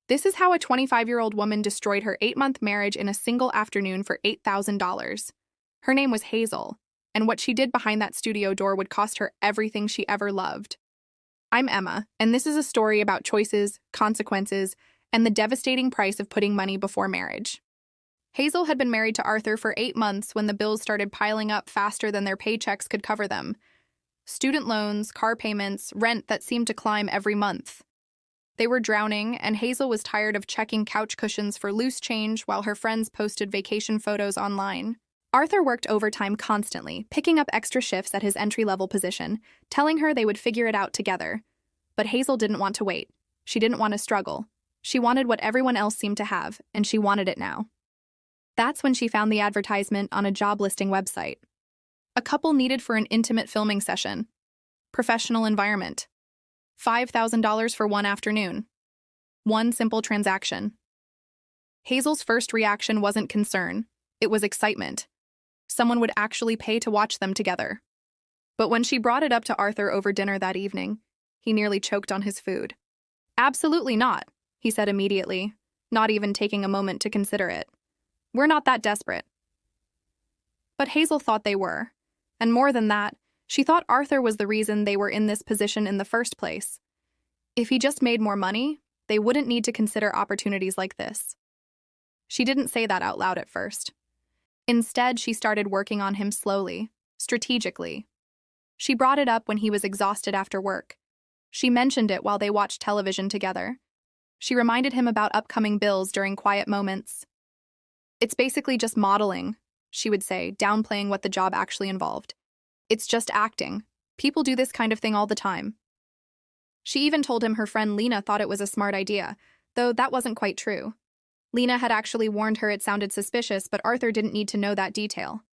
This is how a 25-year-old woman destroyed her 8-month marriage in a single afternoon for $8,000. Her name was Hazel, and what she did behind that studio door would cost her everything she ever loved. I'm Emma, and this is a story about choices, consequences, and the devastating price of putting money before marriage. Hazel had been married to Arthur for 8 months when the bills started piling up faster than their paychecks could cover them. Student loans, car payments, rent that seemed to climb every month. They were drowning, and Hazel was tired of checking couch cushions for loose change while her friends posted vacation photos online. Arthur worked overtime constantly, picking up extra shifts at his entry-level position, telling her they would figure it out together. But Hazel didn't want to wait. She didn't want to struggle. She wanted what everyone else seemed to have, and she wanted it now. That's when she found the advertisement on a job listing website. A couple needed for an intimate filming session. Professional environment. $5,000 for one afternoon. One simple transaction. Hazel's first reaction wasn't concern. It was excitement. Someone would actually pay to watch them together. But when she brought it up to Arthur over dinner that evening, he nearly choked on his food. "Absolutely not," he said immediately, not even taking a moment to consider it. "We're not that desperate." But Hazel thought they were. And more than that, she thought Arthur was the reason they were in this position in the first place. If he just made more money, they wouldn't need to consider opportunities like this. She didn't say that out loud at first. Instead, she started working on him slowly, strategically. She brought it up when he was exhausted after work. She mentioned it while they watched television together. She reminded him about upcoming bills during quiet moments. "It's basically just modeling," she would say, downplaying what the job actually involved. "It's just acting. People do this kind of thing all the time." She even told him her friend Lena thought it was a smart idea, though that wasn't quite true. Lena had actually warned her it sounded suspicious, but Arthur didn't need to know that detail.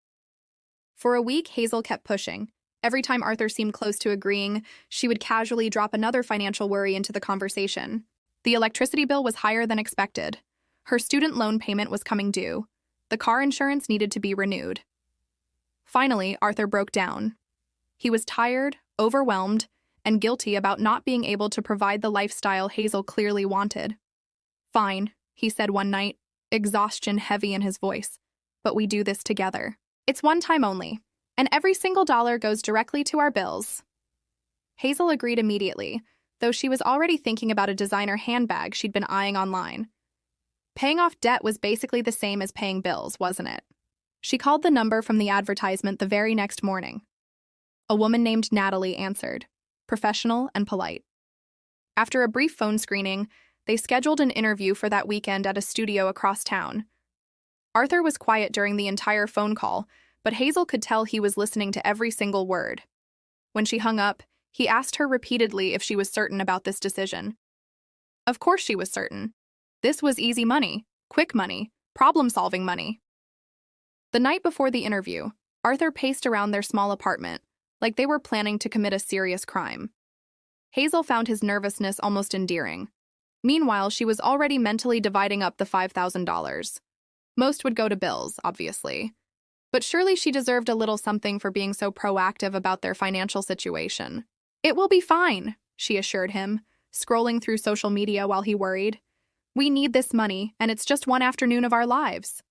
For a week, Hazel kept pushing. Every time Arthur seemed close to agreeing, she would casually drop another financial worry into the conversation. The electricity bill was higher than expected. Her student loan payment was coming due. The car insurance needed to be renewed. Finally, Arthur broke down. He was tired, overwhelmed, and guilty about not being able to provide the lifestyle Hazel clearly wanted. "Fine," he said one night, exhaustion heavy in his voice. "But we do this together. It's one time only, and every single dollar goes directly to our bills." Hazel agreed immediately, though she was already thinking about a designer handbag she'd been eyeing online. Paying off debt was basically the same as paying bills, wasn't it? She called the number from the advertisement the very next morning. A woman named Natalie answered, professional and polite. After a brief phone screening, they scheduled an interview for that weekend at a studio across town. Arthur was quiet during the entire phone call, but Hazel could tell he was listening to every single word. When she hung up, he asked her repeatedly if she was certain about this decision. Of course she was certain. This was easy money, quick money, problem-solving money. The night before the interview, Arthur paced around their small apartment, like they were planning to commit a serious crime. Hazel found his nervousness almost endearing. Meanwhile, she was already mentally dividing up the $5,000. Most would go to bills, obviously. But surely she deserved a little something for being so proactive about their financial situation. "It will be fine," she assured him, scrolling through social media while he worried. "We need this money, and it's just one afternoon of our lives."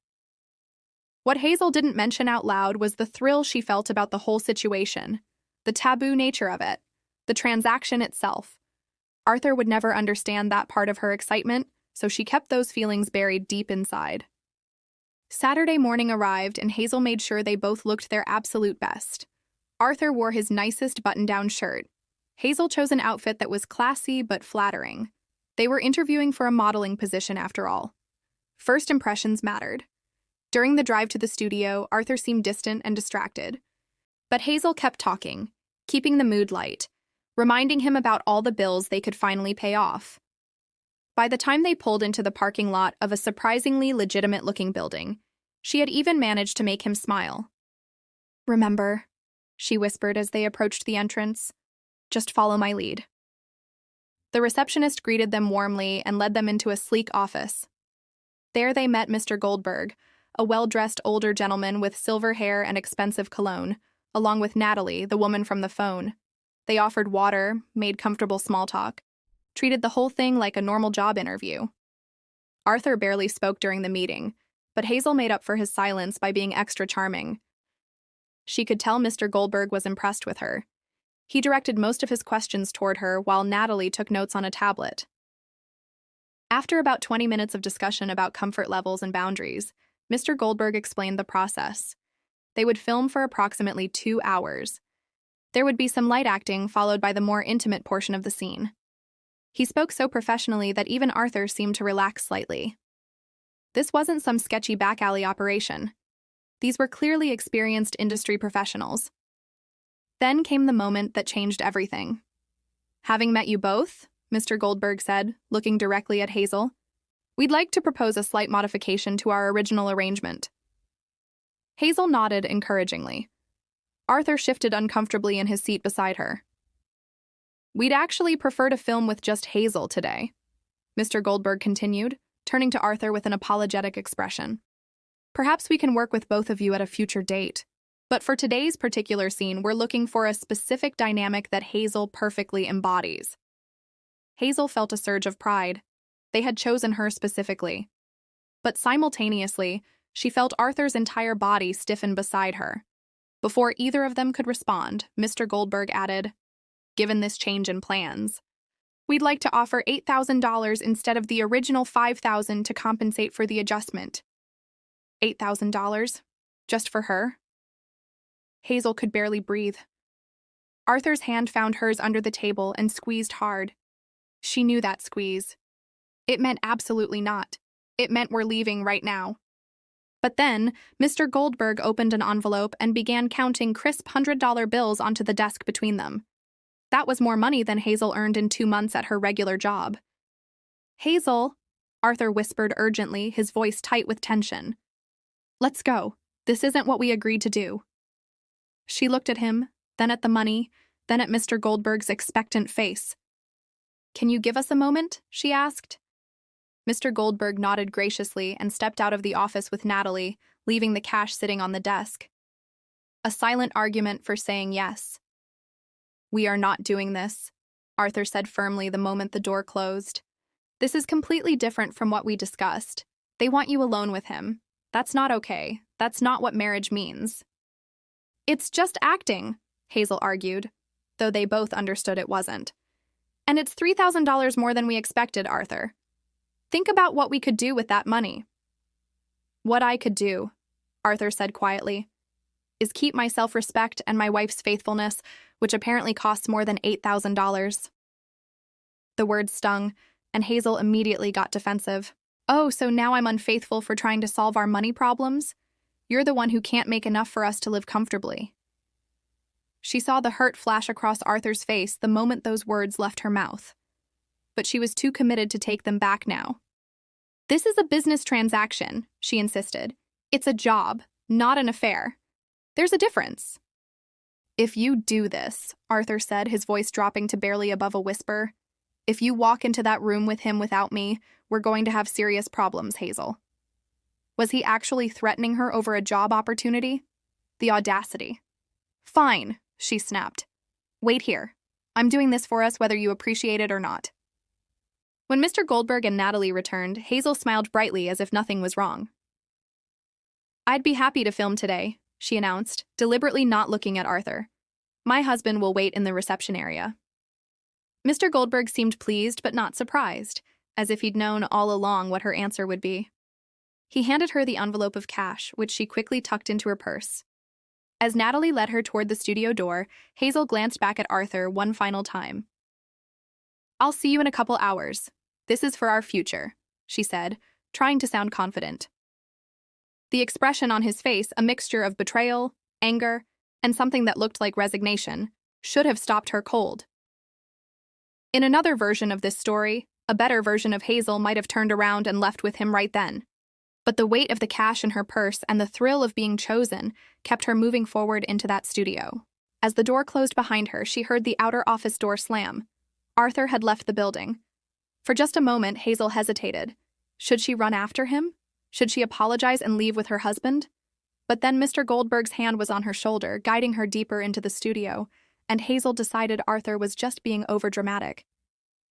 What Hazel didn't mention out loud was the thrill she felt about the whole situation, the taboo nature of it, the transaction itself. Arthur would never understand that part of her excitement, so she kept those feelings buried deep inside. Saturday morning arrived, and Hazel made sure they both looked their absolute best. Arthur wore his nicest button-down shirt. Hazel chose an outfit that was classy but flattering. They were interviewing for a modeling position after all. First impressions mattered. During the drive to the studio, Arthur seemed distant and distracted. But Hazel kept talking, keeping the mood light, reminding him about all the bills they could finally pay off. By the time they pulled into the parking lot of a surprisingly legitimate-looking building, she had even managed to make him smile. "Remember," she whispered as they approached the entrance, "just follow my lead." The receptionist greeted them warmly and led them into a sleek office. There they met Mr. Goldberg, a well-dressed older gentleman with silver hair and expensive cologne, along with Natalie, the woman from the phone. They offered water, made comfortable small talk, treated the whole thing like a normal job interview. Arthur barely spoke during the meeting, but Hazel made up for his silence by being extra charming. She could tell Mr. Goldberg was impressed with her. He directed most of his questions toward her while Natalie took notes on a tablet. After about 20 minutes of discussion about comfort levels and boundaries, Mr. Goldberg explained the process. They would film for approximately 2 hours. There would be some light acting followed by the more intimate portion of the scene. He spoke so professionally that even Arthur seemed to relax slightly. This wasn't some sketchy back alley operation. These were clearly experienced industry professionals. Then came the moment that changed everything. "Having met you both," Mr. Goldberg said, looking directly at Hazel, "we'd like to propose a slight modification to our original arrangement." Hazel nodded encouragingly. Arthur shifted uncomfortably in his seat beside her. "We'd actually prefer to film with just Hazel today," Mr. Goldberg continued, turning to Arthur with an apologetic expression. "Perhaps we can work with both of you at a future date. But for today's particular scene, we're looking for a specific dynamic that Hazel perfectly embodies." Hazel felt a surge of pride. They had chosen her specifically. But simultaneously, she felt Arthur's entire body stiffen beside her. Before either of them could respond, Mr. Goldberg added, "Given this change in plans, we'd like to offer $8,000 instead of the original $5,000 to compensate for the adjustment." $8,000? Just for her? Hazel could barely breathe. Arthur's hand found hers under the table and squeezed hard. She knew that squeeze. It meant absolutely not. It meant we're leaving right now. But then, Mr. Goldberg opened an envelope and began counting crisp $100 bills onto the desk between them. That was more money than Hazel earned in 2 months at her regular job. "Hazel," Arthur whispered urgently, his voice tight with tension. "Let's go. This isn't what we agreed to do." She looked at him, then at the money, then at Mr. Goldberg's expectant face. "Can you give us a moment?" she asked. Mr. Goldberg nodded graciously and stepped out of the office with Natalie, leaving the cash sitting on the desk. A silent argument for saying yes. "We are not doing this," Arthur said firmly the moment the door closed. "This is completely different from what we discussed. They want you alone with him. That's not okay. That's not what marriage means." "It's just acting," Hazel argued, though they both understood it wasn't. "And it's $3,000 more than we expected, Arthur. Think about what we could do with that money." "What I could do," Arthur said quietly, "is keep my self-respect and my wife's faithfulness, which apparently costs more than $8,000. The words stung, and Hazel immediately got defensive. "Oh, so now I'm unfaithful for trying to solve our money problems? You're the one who can't make enough for us to live comfortably." She saw the hurt flash across Arthur's face the moment those words left her mouth. But she was too committed to take them back now. "This is a business transaction," she insisted. "It's a job, not an affair. There's a difference." "If you do this," Arthur said, his voice dropping to barely above a whisper, "if you walk into that room with him without me, we're going to have serious problems, Hazel." Was he actually threatening her over a job opportunity? The audacity. "Fine," she snapped. "Wait here. I'm doing this for us whether you appreciate it or not." When Mr. Goldberg and Natalie returned, Hazel smiled brightly as if nothing was wrong. "I'd be happy to film today," she announced, deliberately not looking at Arthur. "My husband will wait in the reception area." Mr. Goldberg seemed pleased but not surprised, as if he'd known all along what her answer would be. He handed her the envelope of cash, which she quickly tucked into her purse. As Natalie led her toward the studio door, Hazel glanced back at Arthur one final time. "I'll see you in a couple hours. This is for our future," she said, trying to sound confident. The expression on his face, a mixture of betrayal, anger, and something that looked like resignation, should have stopped her cold. In another version of this story, a better version of Hazel might have turned around and left with him right then. But the weight of the cash in her purse and the thrill of being chosen kept her moving forward into that studio. As the door closed behind her, she heard the outer office door slam. Arthur had left the building. For just a moment, Hazel hesitated. Should she run after him? Should she apologize and leave with her husband? But then Mr. Goldberg's hand was on her shoulder, guiding her deeper into the studio, and Hazel decided Arthur was just being overdramatic.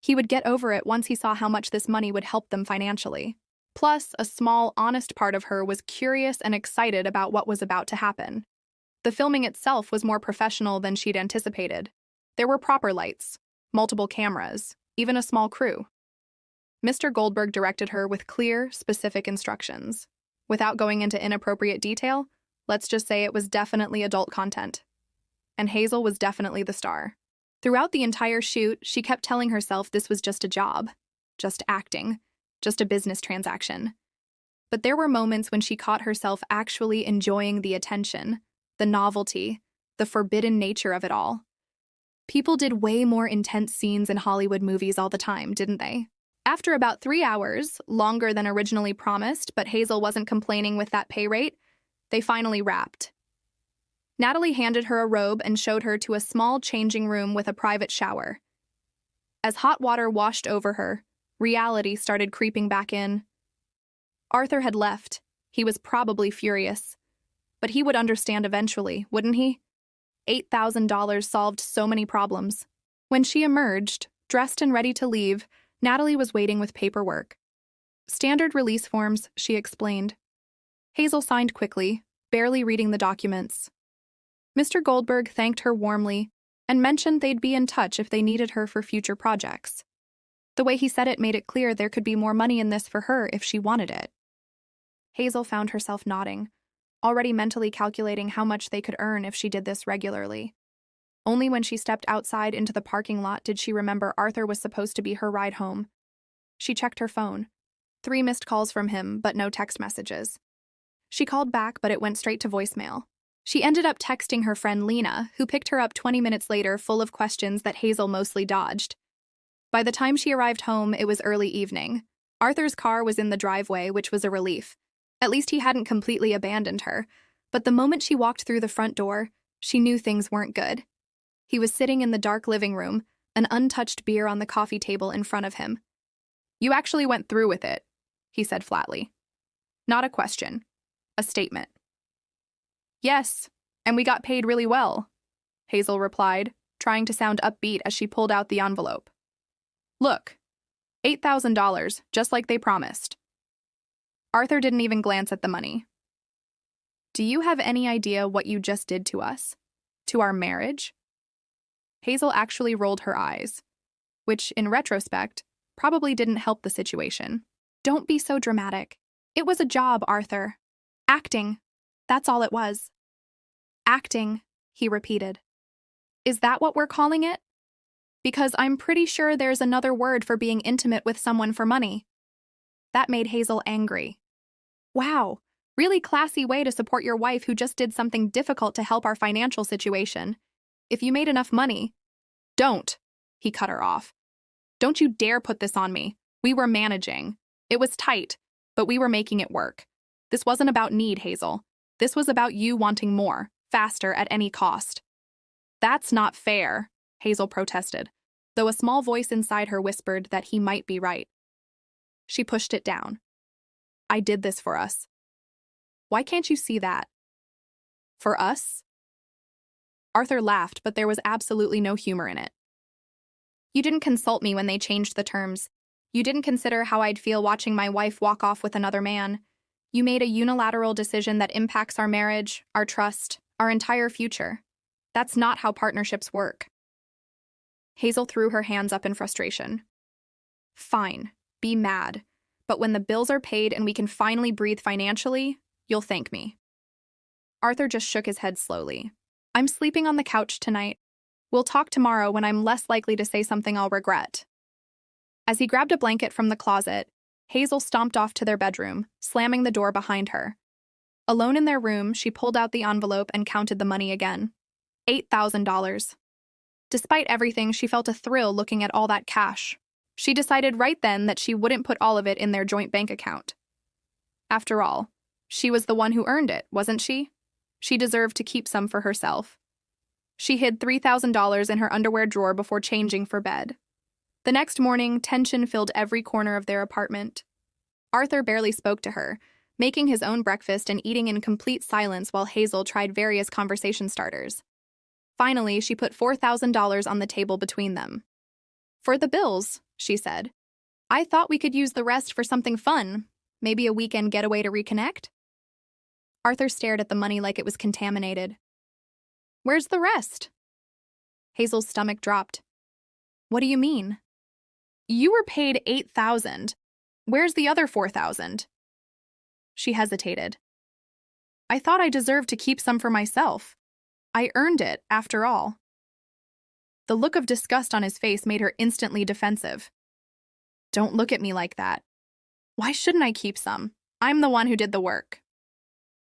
He would get over it once he saw how much this money would help them financially. Plus, a small, honest part of her was curious and excited about what was about to happen. The filming itself was more professional than she'd anticipated. There were proper lights, multiple cameras, even a small crew. Mr. Goldberg directed her with clear, specific instructions. Without going into inappropriate detail, let's just say it was definitely adult content. And Hazel was definitely the star. Throughout the entire shoot, she kept telling herself this was just a job, just acting, just a business transaction. But there were moments when she caught herself actually enjoying the attention, the novelty, the forbidden nature of it all. People did way more intense scenes in Hollywood movies all the time, didn't they? After about 3 hours, longer than originally promised, but Hazel wasn't complaining with that pay rate, they finally wrapped. Natalie handed her a robe and showed her to a small changing room with a private shower. As hot water washed over her, reality started creeping back in. Arthur had left. He was probably furious. But he would understand eventually, wouldn't he? $8,000 solved so many problems. When she emerged, dressed and ready to leave, Natalie was waiting with paperwork. Standard release forms, she explained. Hazel signed quickly, barely reading the documents. Mr. Goldberg thanked her warmly and mentioned they'd be in touch if they needed her for future projects. The way he said it made it clear there could be more money in this for her if she wanted it. Hazel found herself nodding, already mentally calculating how much they could earn if she did this regularly. Only when she stepped outside into the parking lot did she remember Arthur was supposed to be her ride home. She checked her phone. 3 missed calls from him, but no text messages. She called back, but it went straight to voicemail. She ended up texting her friend Lena, who picked her up 20 minutes later full of questions that Hazel mostly dodged. By the time she arrived home, it was early evening. Arthur's car was in the driveway, which was a relief. At least he hadn't completely abandoned her, but the moment she walked through the front door, she knew things weren't good. He was sitting in the dark living room, an untouched beer on the coffee table in front of him. "You actually went through with it," he said flatly. Not a question, a statement. "Yes, and we got paid really well," Hazel replied, trying to sound upbeat as she pulled out the envelope. "Look, $8,000, just like they promised." Arthur didn't even glance at the money. "Do you have any idea what you just did to us? To our marriage?" Hazel actually rolled her eyes, which, in retrospect, probably didn't help the situation. "Don't be so dramatic. It was a job, Arthur. Acting. That's all it was." "Acting," he repeated. "Is that what we're calling it? Because I'm pretty sure there's another word for being intimate with someone for money." That made Hazel angry. "Wow, really classy way to support your wife who just did something difficult to help our financial situation. If you made enough money—" "Don't," he cut her off. "Don't you dare put this on me. We were managing. It was tight, but we were making it work. This wasn't about need, Hazel. This was about you wanting more, faster, at any cost." "That's not fair," Hazel protested, though a small voice inside her whispered that he might be right. She pushed it down. "I did this for us. Why can't you see that?" "For us?" Arthur laughed, but there was absolutely no humor in it. "You didn't consult me when they changed the terms. You didn't consider how I'd feel watching my wife walk off with another man. You made a unilateral decision that impacts our marriage, our trust, our entire future. That's not how partnerships work." Hazel threw her hands up in frustration. "Fine, be mad. But when the bills are paid and we can finally breathe financially, you'll thank me." Arthur just shook his head slowly. "I'm sleeping on the couch tonight. We'll talk tomorrow when I'm less likely to say something I'll regret." As he grabbed a blanket from the closet, Hazel stomped off to their bedroom, slamming the door behind her. Alone in their room, she pulled out the envelope and counted the money again. $8,000. Despite everything, she felt a thrill looking at all that cash. She decided right then that she wouldn't put all of it in their joint bank account. After all, she was the one who earned it, wasn't she? She deserved to keep some for herself. She hid $3,000 in her underwear drawer before changing for bed. The next morning, tension filled every corner of their apartment. Arthur barely spoke to her, making his own breakfast and eating in complete silence while Hazel tried various conversation starters. Finally, she put $4,000 on the table between them. "For the bills," she said. "I thought we could use the rest for something fun, Maybe a weekend getaway to reconnect? Arthur stared at the money like it was contaminated. Where's the rest? Hazel's stomach dropped. What do you mean? You were paid $8,000. Where's the other $4,000? She hesitated. I thought I deserved to keep some for myself. I earned it, after all. The look of disgust on his face made her instantly defensive. Don't look at me like that. Why shouldn't I keep some? I'm the one who did the work.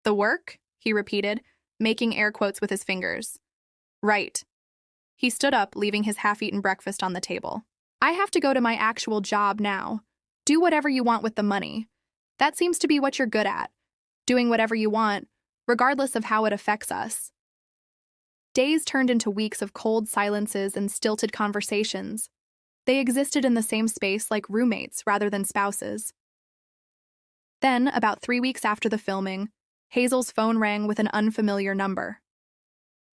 The work? He repeated, making air quotes with his fingers. Right. He stood up, leaving his half-eaten breakfast on the table. I have to go to my actual job now. Do whatever you want with the money. That seems to be what you're good at. Doing whatever you want, regardless of how it affects us. Days turned into weeks of cold silences and stilted conversations. They existed in the same space like roommates rather than spouses. Then, about 3 weeks after the filming, Hazel's phone rang with an unfamiliar number.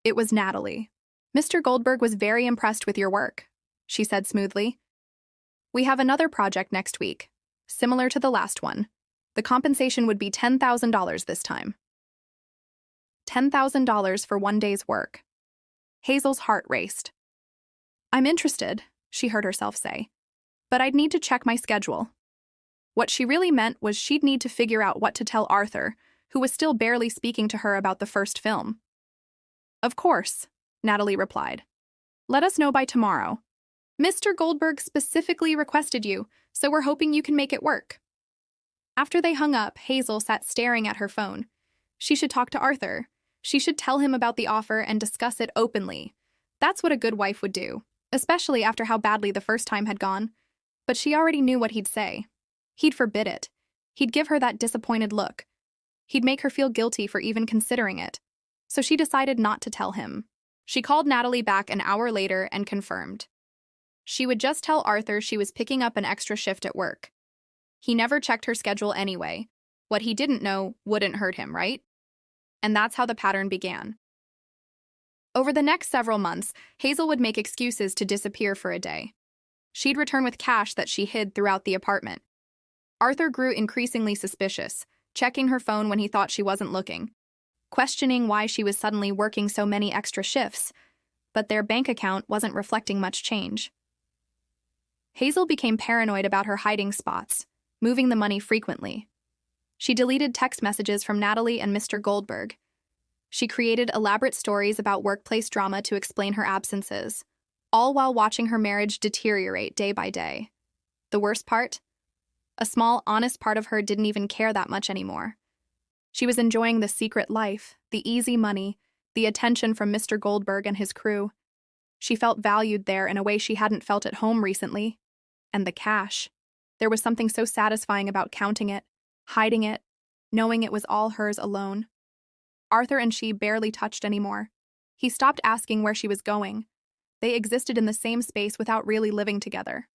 It was Natalie. Mr. Goldberg was very impressed with your work, she said smoothly. We have another project next week, similar to the last one. The compensation would be $10,000 this time. $10,000 for one day's work. Hazel's heart raced. I'm interested, she heard herself say, but I'd need to check my schedule. What she really meant was she'd need to figure out what to tell Arthur, who was still barely speaking to her about the first film. Of course, Natalie replied. Let us know by tomorrow. Mr. Goldberg specifically requested you, so we're hoping you can make it work. After they hung up, Hazel sat staring at her phone. She should talk to Arthur. She should tell him about the offer and discuss it openly. That's what a good wife would do, especially after how badly the first time had gone. But she already knew what he'd say. He'd forbid it. He'd give her that disappointed look. He'd make her feel guilty for even considering it. So she decided not to tell him. She called Natalie back an hour later and confirmed. She would just tell Arthur she was picking up an extra shift at work. He never checked her schedule anyway. What he didn't know wouldn't hurt him, right? And that's how the pattern began. Over the next several months, Hazel would make excuses to disappear for a day. She'd return with cash that she hid throughout the apartment. Arthur grew increasingly suspicious, checking her phone when he thought she wasn't looking, questioning why she was suddenly working so many extra shifts, but their bank account wasn't reflecting much change. Hazel became paranoid about her hiding spots, moving the money frequently. She deleted text messages from Natalie and Mr. Goldberg. She created elaborate stories about workplace drama to explain her absences, all while watching her marriage deteriorate day by day. The worst part? A small, honest part of her didn't even care that much anymore. She was enjoying the secret life, the easy money, the attention from Mr. Goldberg and his crew. She felt valued there in a way she hadn't felt at home recently. And the cash. There was something so satisfying about counting it, hiding it, knowing it was all hers alone. Arthur and she barely touched anymore. He stopped asking where she was going. They existed in the same space without really living together.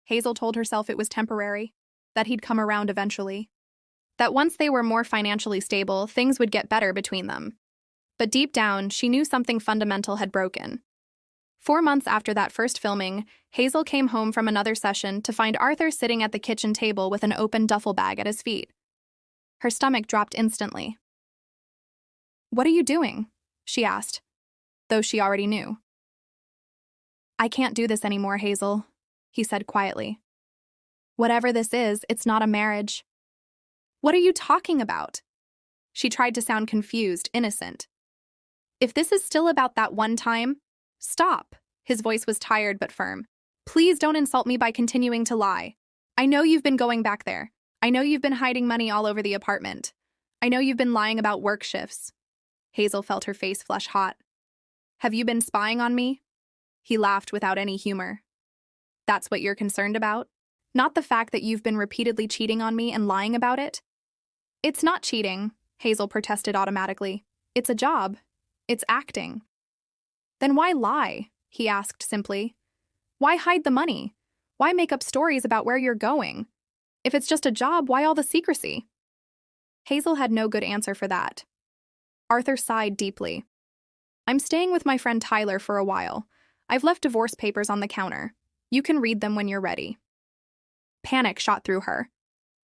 Hazel told herself it was temporary, that he'd come around eventually, that once they were more financially stable, things would get better between them. But deep down, she knew something fundamental had broken. 4 months after that first filming, Hazel came home from another session to find Arthur sitting at the kitchen table with an open duffel bag at his feet. Her stomach dropped instantly. What are you doing? She asked, though she already knew. I can't do this anymore, Hazel, he said quietly. Whatever this is, it's not a marriage. What are you talking about? She tried to sound confused, innocent. If this is still about that one time, stop. His voice was tired but firm. Please don't insult me by continuing to lie. I know you've been going back there. I know you've been hiding money all over the apartment. I know you've been lying about work shifts. Hazel felt her face flush hot. Have you been spying on me? He laughed without any humor. That's what you're concerned about? Not the fact that you've been repeatedly cheating on me and lying about it? It's not cheating, Hazel protested automatically. It's a job. It's acting. Then why lie? He asked simply. Why hide the money? Why make up stories about where you're going? If it's just a job, why all the secrecy? Hazel had no good answer for that. Arthur sighed deeply. I'm staying with my friend Tyler for a while. I've left divorce papers on the counter. You can read them when you're ready. Panic shot through her.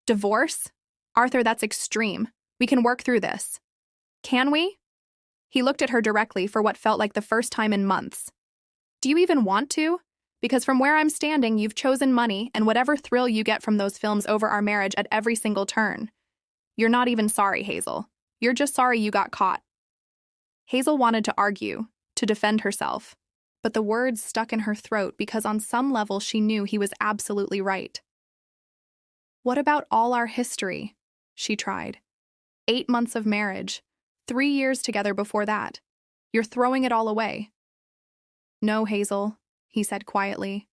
Divorce? Arthur, that's extreme. We can work through this. Can we? He looked at her directly for what felt like the first time in months. Do you even want to? Because from where I'm standing, you've chosen money and whatever thrill you get from those films over our marriage at every single turn. You're not even sorry, Hazel. You're just sorry you got caught. Hazel wanted to argue, to defend herself, but the words stuck in her throat because on some level she knew he was absolutely right. What about all our history? She tried. 8 months of marriage, 3 years together before that. You're throwing it all away. No, Hazel, he said quietly.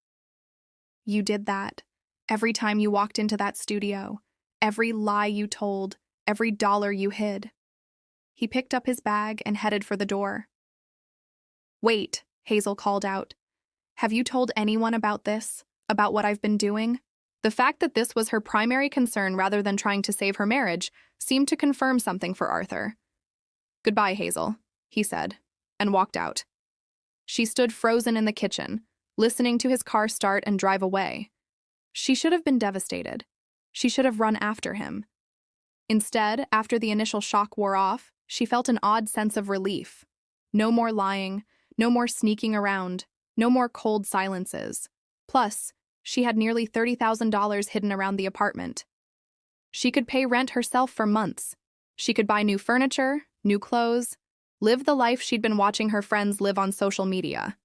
You did that. Every time you walked into that studio, every lie you told, every dollar you hid. He picked up his bag and headed for the door. Wait, Hazel called out. Have you told anyone about this? About what I've been doing? The fact that this was her primary concern rather than trying to save her marriage seemed to confirm something for Arthur. Goodbye, Hazel, he said, and walked out. She stood frozen in the kitchen, listening to his car start and drive away. She should have been devastated. She should have run after him. Instead, after the initial shock wore off, she felt an odd sense of relief. No more lying, no more sneaking around, no more cold silences. Plus, she had nearly $30,000 hidden around the apartment. She could pay rent herself for months. She could buy new furniture, new clothes, live the life she'd been watching her friends live on social media.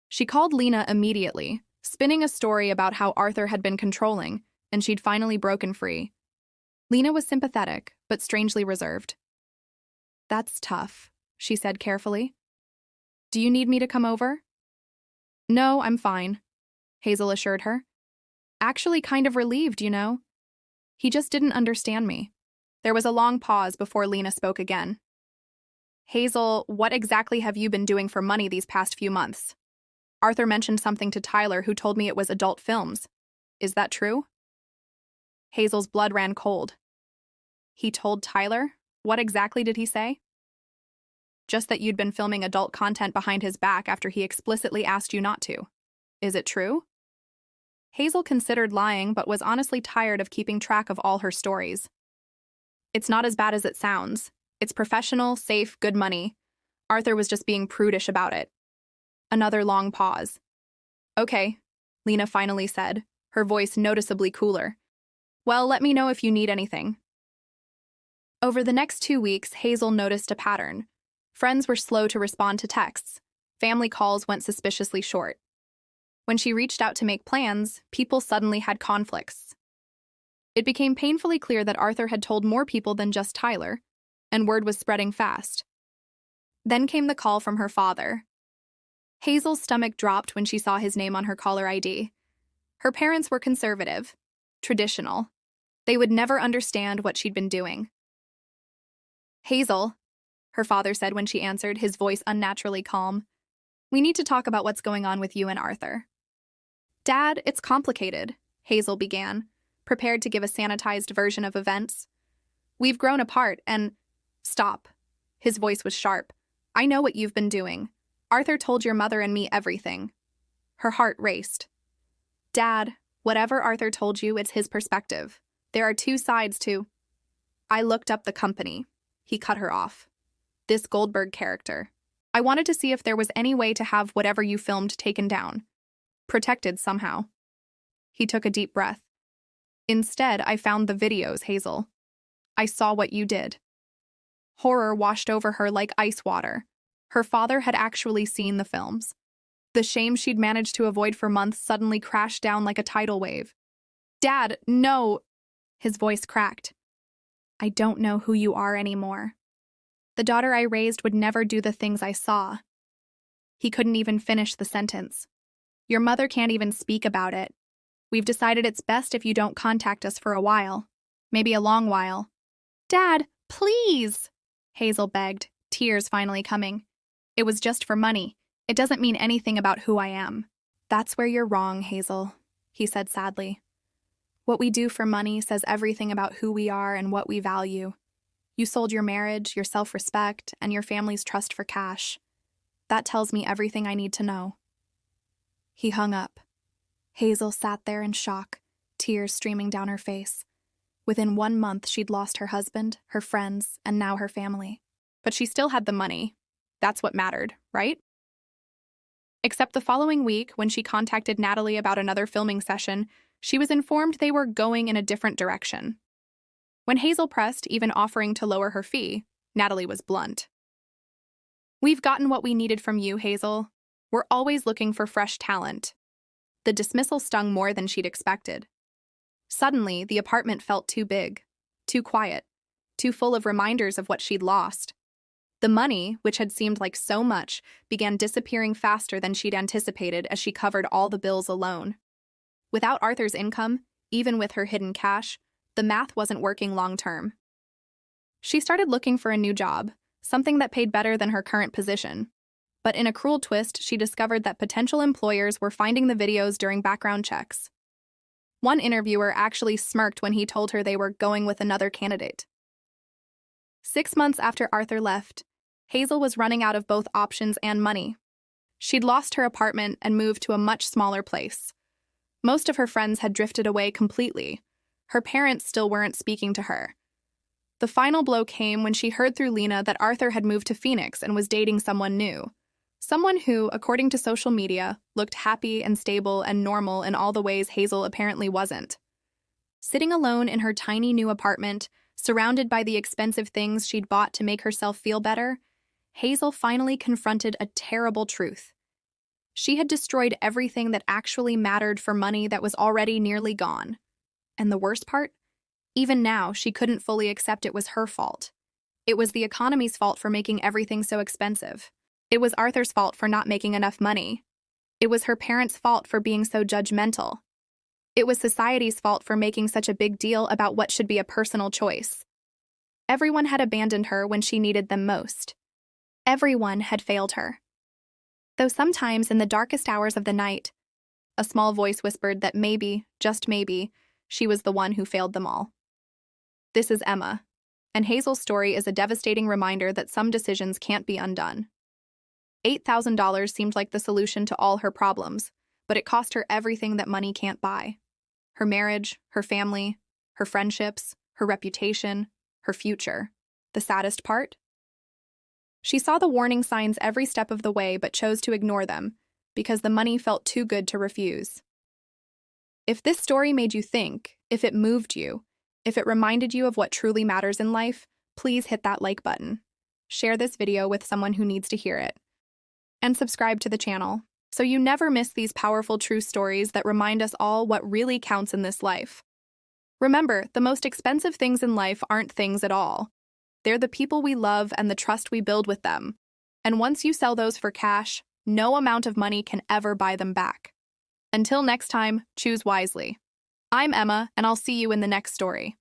She called Lena immediately, spinning a story about how Arthur had been controlling, and she'd finally broken free. Lena was sympathetic, but strangely reserved. That's tough, she said carefully. Do you need me to come over? No, I'm fine, Hazel assured her. Actually kind of relieved, you know. He just didn't understand me. There was a long pause before Lena spoke again. Hazel, what exactly have you been doing for money these past few months? Arthur mentioned something to Tyler who told me it was adult films. Is that true? Hazel's blood ran cold. He told Tyler? What exactly did he say? Just that you'd been filming adult content behind his back after he explicitly asked you not to. Is it true? Hazel considered lying but was honestly tired of keeping track of all her stories. It's not as bad as it sounds. It's professional, safe, good money. Arthur was just being prudish about it. Another long pause. Okay, Lena finally said, her voice noticeably cooler. Well, let me know if you need anything. Over the next 2 weeks, Hazel noticed a pattern. Friends were slow to respond to texts. Family calls went suspiciously short. When she reached out to make plans, people suddenly had conflicts. It became painfully clear that Arthur had told more people than just Tyler, and word was spreading fast. Then came the call from her father. Hazel's stomach dropped when she saw his name on her caller ID. Her parents were conservative, traditional. They would never understand what she'd been doing. Hazel, her father said when she answered, his voice unnaturally calm. We need to talk about what's going on with you and Arthur. Dad, it's complicated, Hazel began, prepared to give a sanitized version of events. We've grown apart and… Stop. His voice was sharp. I know what you've been doing. Arthur told your mother and me everything. Her heart raced. Dad, whatever Arthur told you, it's his perspective. There are 2 sides to… I looked up the company. He cut her off. This Goldberg character. I wanted to see if there was any way to have whatever you filmed taken down. Protected somehow. He took a deep breath. Instead, I found the videos, Hazel. I saw what you did. Horror washed over her like ice water. Her father had actually seen the films. The shame she'd managed to avoid for months suddenly crashed down like a tidal wave. Dad, no! His voice cracked. I don't know who you are anymore. The daughter I raised would never do the things I saw. He couldn't even finish the sentence. Your mother can't even speak about it. We've decided it's best if you don't contact us for a while. Maybe a long while. Dad, please! Hazel begged, tears finally coming. It was just for money. It doesn't mean anything about who I am. That's where you're wrong, Hazel, he said sadly. What we do for money says everything about who we are and what we value. You sold your marriage, your self-respect, and your family's trust for cash. That tells me everything I need to know. He hung up. Hazel sat there in shock, tears streaming down her face. Within 1 month, she'd lost her husband, her friends, and now her family. But she still had the money. That's what mattered, right? Except the following week, when she contacted Natalie about another filming session, she was informed they were going in a different direction. When Hazel pressed, even offering to lower her fee, Natalie was blunt. "We've gotten what we needed from you, Hazel. We're always looking for fresh talent." The dismissal stung more than she'd expected. Suddenly, the apartment felt too big, too quiet, too full of reminders of what she'd lost. The money, which had seemed like so much, began disappearing faster than she'd anticipated as she covered all the bills alone. Without Arthur's income, even with her hidden cash, the math wasn't working long-term. She started looking for a new job, something that paid better than her current position. But in a cruel twist, she discovered that potential employers were finding the videos during background checks. One interviewer actually smirked when he told her they were going with another candidate. 6 months after Arthur left, Hazel was running out of both options and money. She'd lost her apartment and moved to a much smaller place. Most of her friends had drifted away completely. Her parents still weren't speaking to her. The final blow came when she heard through Lena that Arthur had moved to Phoenix and was dating someone new. Someone who, according to social media, looked happy and stable and normal in all the ways Hazel apparently wasn't. Sitting alone in her tiny new apartment, surrounded by the expensive things she'd bought to make herself feel better, Hazel finally confronted a terrible truth. She had destroyed everything that actually mattered for money that was already nearly gone. And the worst part? Even now, she couldn't fully accept it was her fault. It was the economy's fault for making everything so expensive. It was Arthur's fault for not making enough money. It was her parents' fault for being so judgmental. It was society's fault for making such a big deal about what should be a personal choice. Everyone had abandoned her when she needed them most. Everyone had failed her. Though sometimes in the darkest hours of the night, a small voice whispered that maybe, just maybe, she was the one who failed them all. This is Emma, and Hazel's story is a devastating reminder that some decisions can't be undone. $8,000 seemed like the solution to all her problems, but it cost her everything that money can't buy. Her marriage, her family, her friendships, her reputation, her future. The saddest part? She saw the warning signs every step of the way but chose to ignore them because the money felt too good to refuse. If this story made you think, if it moved you, if it reminded you of what truly matters in life, please hit that like button. Share this video with someone who needs to hear it. And subscribe to the channel so you never miss these powerful true stories that remind us all what really counts in this life. Remember, the most expensive things in life aren't things at all. They're the people we love and the trust we build with them. And once you sell those for cash, no amount of money can ever buy them back. Until next time, choose wisely. I'm Emma, and I'll see you in the next story.